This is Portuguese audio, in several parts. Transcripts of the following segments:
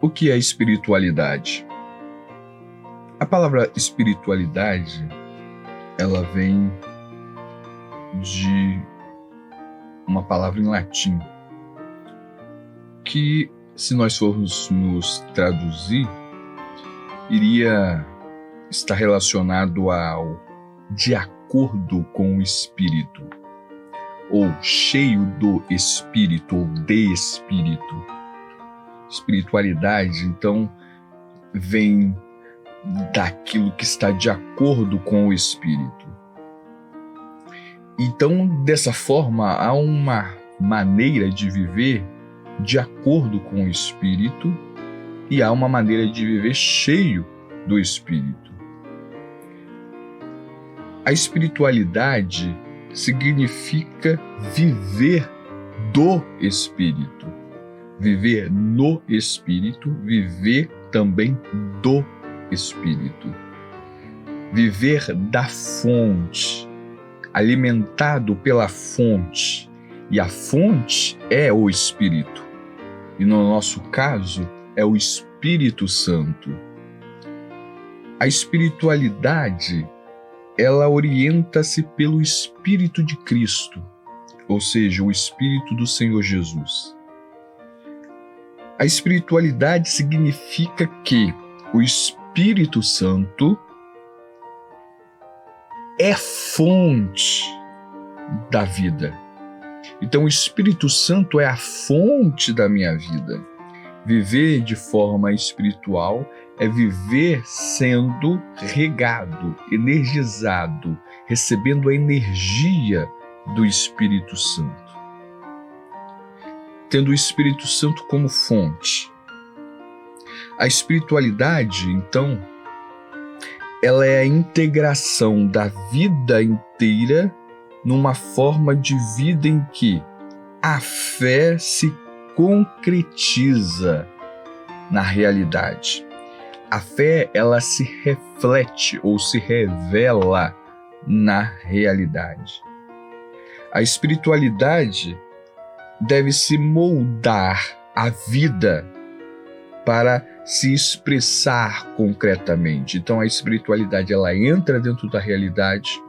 O que é espiritualidade? A palavra espiritualidade, ela vem de uma palavra em latim, que, se nós formos nos traduzir, iria estar relacionado ao de acordo com o Espírito, ou cheio do Espírito, ou de Espírito. Espiritualidade, então, vem daquilo que está de acordo com o Espírito. Então, dessa forma, há uma maneira de viver de acordo com o Espírito e há uma maneira de viver cheio do Espírito. A espiritualidade significa viver do Espírito, viver no Espírito, viver também do Espírito, viver da fonte, alimentado pela fonte, e a fonte é o Espírito, e no nosso caso é o Espírito Santo. A espiritualidade, ela orienta-se pelo Espírito de Cristo, ou seja, o Espírito do Senhor Jesus. A espiritualidade significa que o Espírito Santo é fonte da vida. Então, o Espírito Santo é a fonte da minha vida. Viver de forma espiritual é viver sendo regado, energizado, recebendo a energia do Espírito Santo. Tendo o Espírito Santo como fonte. A espiritualidade, então, ela é a integração da vida inteira numa forma de vida em que a fé se concretiza na realidade. A fé, ela se reflete ou se revela na realidade. A espiritualidade deve se moldar a vida para se expressar concretamente. Então a espiritualidade, ela entra dentro da realidade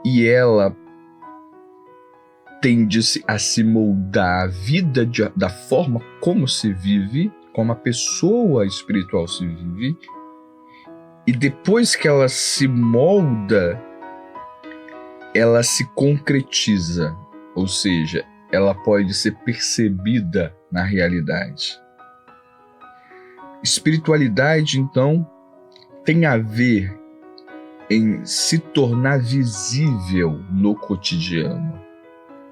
e ela tende a se moldar a vida da forma como se vive, como a pessoa espiritual se vive, e depois que ela se molda, ela se concretiza, ou seja, ela pode ser percebida na realidade. Espiritualidade, então, tem a ver em se tornar visível no cotidiano.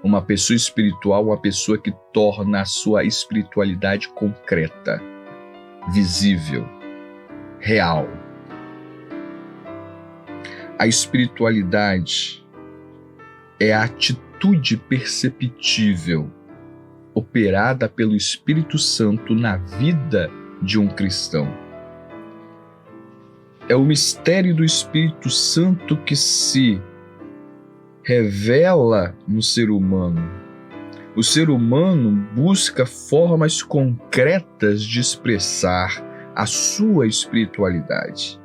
Uma pessoa espiritual, uma pessoa que torna a sua espiritualidade concreta, visível, real. A espiritualidade é a atitude perceptível, operada pelo Espírito Santo na vida de um cristão. É o mistério do Espírito Santo que se revela no ser humano. O ser humano busca formas concretas de expressar a sua espiritualidade.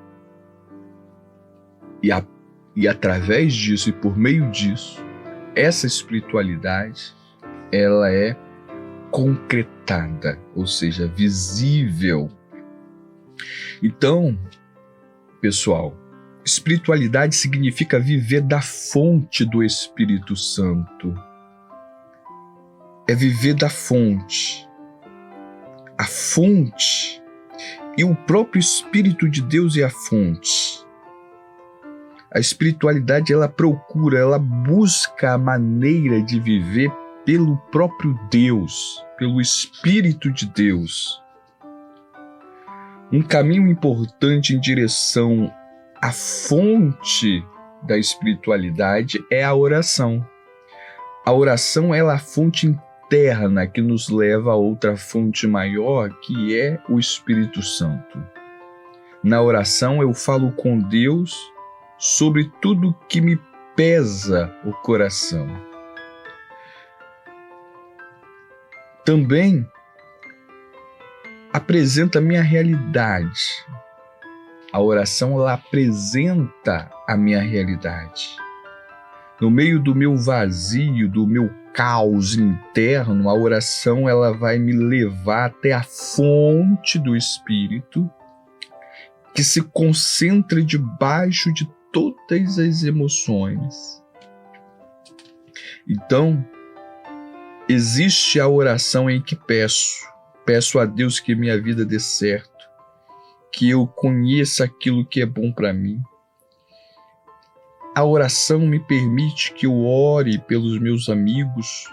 E através disso e por meio disso, essa espiritualidade, ela é concretada, ou seja, visível. Então, pessoal, espiritualidade significa viver da fonte do Espírito Santo. É viver da fonte. A fonte e o próprio Espírito de Deus é a fonte. A espiritualidade, ela procura, ela busca a maneira de viver pelo próprio Deus, pelo Espírito de Deus. Um caminho importante em direção à fonte da espiritualidade é a oração. A oração, ela é a fonte interna que nos leva a outra fonte maior, que é o Espírito Santo. Na oração, eu falo com Deus sobre tudo que me pesa o coração. Também apresenta a minha realidade. A oração, ela apresenta a minha realidade. No meio do meu vazio, do meu caos interno, a oração, ela vai me levar até a fonte do Espírito, que se concentra debaixo de todas as emoções. Então, existe a oração em que peço a Deus que minha vida dê certo, que eu conheça aquilo que é bom para mim. A oração me permite que eu ore pelos meus amigos,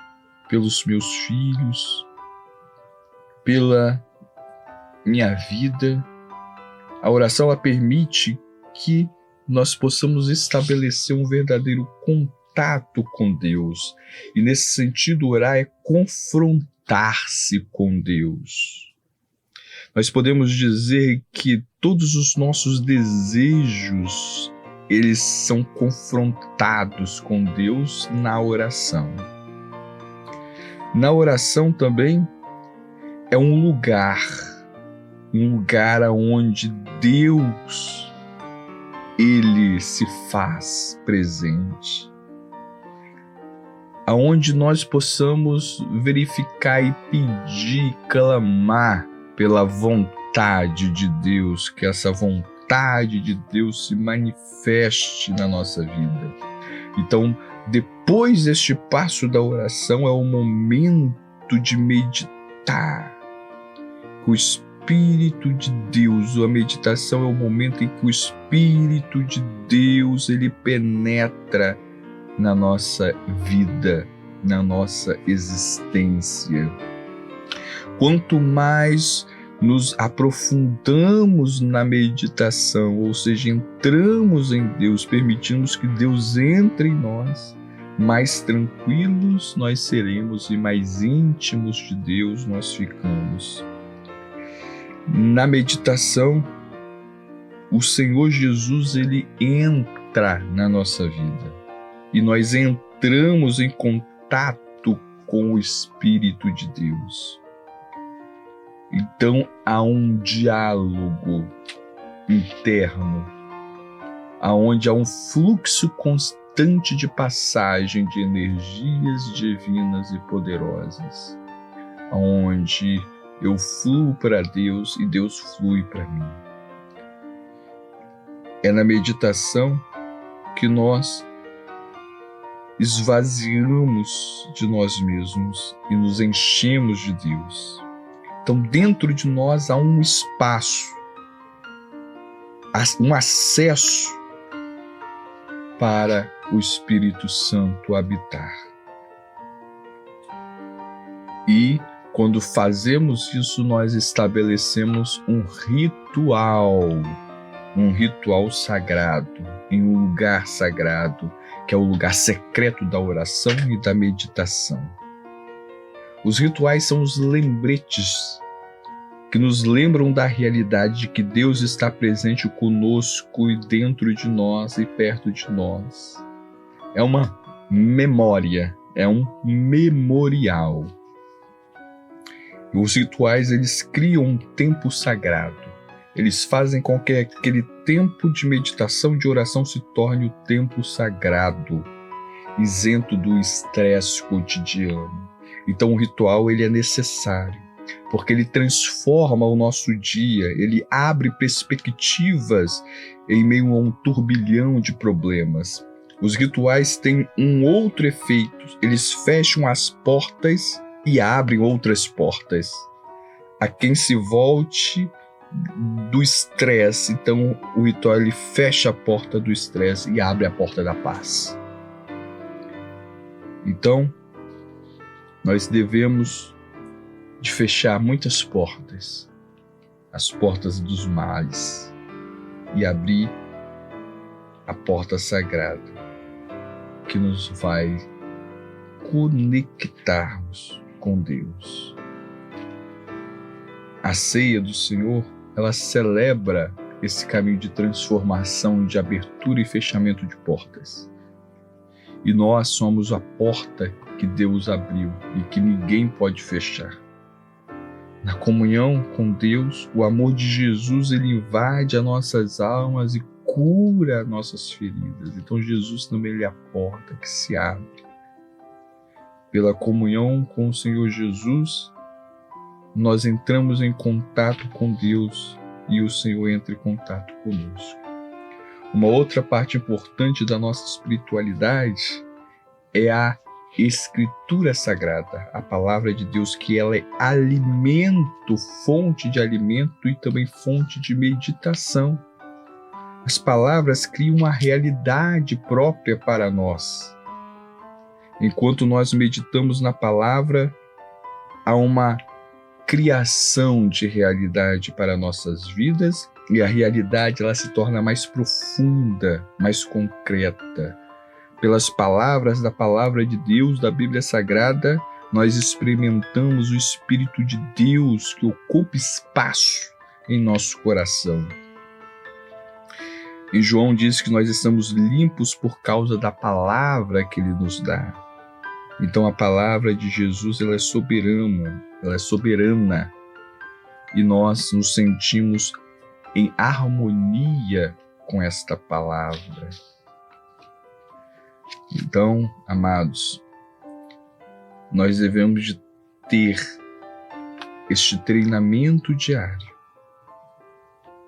pelos meus filhos, pela minha vida. A oração, ela permite que nós possamos estabelecer um verdadeiro contato com Deus. E nesse sentido, orar é confrontar-se com Deus. Nós podemos dizer que todos os nossos desejos, eles são confrontados com Deus na oração. Na oração também é um lugar onde Deus, Ele se faz presente. Aonde nós possamos verificar e pedir, clamar pela vontade de Deus, que essa vontade de Deus se manifeste na nossa vida. Então, depois deste passo da oração, é o momento de meditar com o Espírito de Deus. A meditação é o momento em que o Espírito de Deus, ele penetra na nossa vida, na nossa existência. Quanto mais nos aprofundamos na meditação, ou seja, entramos em Deus, permitimos que Deus entre em nós, mais tranquilos nós seremos e mais íntimos de Deus nós ficamos. Na meditação, o Senhor Jesus, ele entra na nossa vida e nós entramos em contato com o Espírito de Deus. Então há um diálogo interno, aonde há um fluxo constante de passagem de energias divinas e poderosas, aonde eu fluo para Deus e Deus flui para mim. É na meditação que nós esvaziamos de nós mesmos e nos enchemos de Deus. Então, dentro de nós há um espaço, um acesso para o Espírito Santo habitar. E, quando fazemos isso, nós estabelecemos um ritual sagrado, em um lugar sagrado, que é o lugar secreto da oração e da meditação. Os rituais são os lembretes que nos lembram da realidade de que Deus está presente conosco e dentro de nós e perto de nós. É uma memória, é um memorial. Os rituais, eles criam um tempo sagrado. Eles fazem com que aquele tempo de meditação, de oração, se torne o tempo sagrado, isento do estresse cotidiano. Então o ritual, ele é necessário, porque ele transforma o nosso dia, ele abre perspectivas em meio a um turbilhão de problemas. Os rituais têm um outro efeito, eles fecham as portas e abrem outras portas. A quem se volte do estresse, então o ritual, ele fecha a porta do estresse e abre a porta da paz. Então, nós devemos de fechar muitas portas, as portas dos males, e abrir a porta sagrada, que nos vai conectarmos com Deus. A ceia do Senhor, ela celebra esse caminho de transformação, de abertura e fechamento de portas. E nós somos a porta que Deus abriu e que ninguém pode fechar. Na comunhão com Deus, o amor de Jesus ele invade as nossas almas e cura nossas feridas. Então Jesus também ele é a porta que se abre. Pela comunhão com o Senhor Jesus, nós entramos em contato com Deus e o Senhor entra em contato conosco. Uma outra parte importante da nossa espiritualidade é a Escritura Sagrada, a palavra de Deus, que ela é alimento, fonte de alimento e também fonte de meditação. As palavras criam uma realidade própria para nós. Enquanto nós meditamos na palavra, há uma criação de realidade para nossas vidas e a realidade ela se torna mais profunda, mais concreta. Pelas palavras da palavra de Deus, da Bíblia Sagrada, nós experimentamos o Espírito de Deus que ocupa espaço em nosso coração. E João diz que nós estamos limpos por causa da palavra que ele nos dá. Então a palavra de Jesus ela é soberana e nós nos sentimos em harmonia com esta palavra. Então, amados, nós devemos de ter este treinamento diário,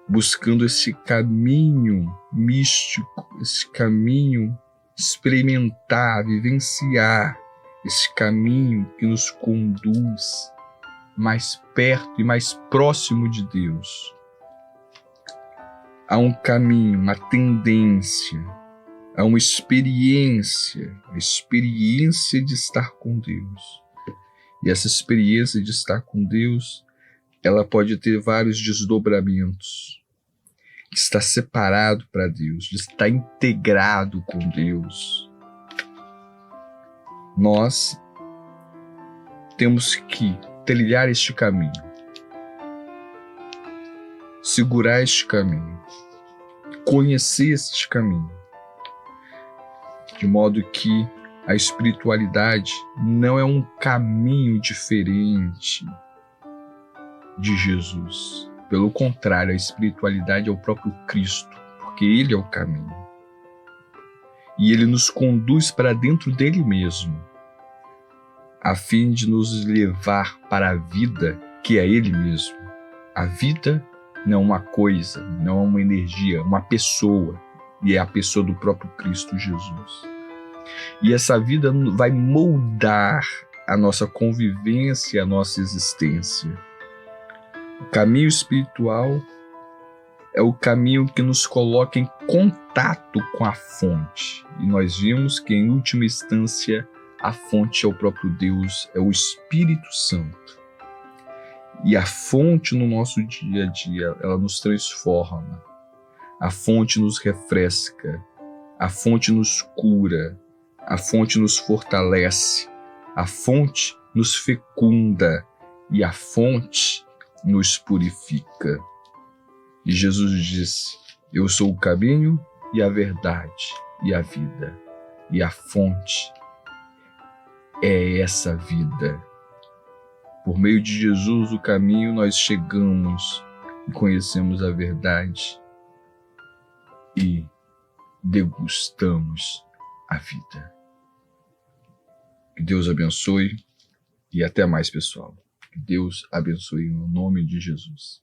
buscando esse caminho místico, esse caminho experimentar, vivenciar, esse caminho que nos conduz mais perto e mais próximo de Deus. Há um caminho, uma tendência, há uma experiência, a experiência de estar com Deus. E essa experiência de estar com Deus, ela pode ter vários desdobramentos. De estar separado para Deus, de estar integrado com Deus. Nós temos que trilhar este caminho, segurar este caminho, conhecer este caminho, de modo que a espiritualidade não é um caminho diferente de Jesus. Pelo contrário, a espiritualidade é o próprio Cristo, porque Ele é o caminho. E Ele nos conduz para dentro dele mesmo, a fim de nos levar para a vida que é Ele mesmo. A vida não é uma coisa, não é uma energia, é uma pessoa, e é a pessoa do próprio Cristo Jesus. E essa vida vai moldar a nossa convivência, a nossa existência. O caminho espiritual é o caminho que nos coloca em contato com a fonte. E nós vimos que, em última instância, a fonte é o próprio Deus, é o Espírito Santo. E a fonte no nosso dia a dia, ela nos transforma. A fonte nos refresca, a fonte nos cura, a fonte nos fortalece, a fonte nos fecunda e a fonte nos purifica. E Jesus disse: eu sou o caminho e a verdade e a vida. E a fonte é essa vida. Por meio de Jesus, o caminho, nós chegamos e conhecemos a verdade e degustamos a vida. Que Deus abençoe e até mais, pessoal. Que Deus abençoe no nome de Jesus.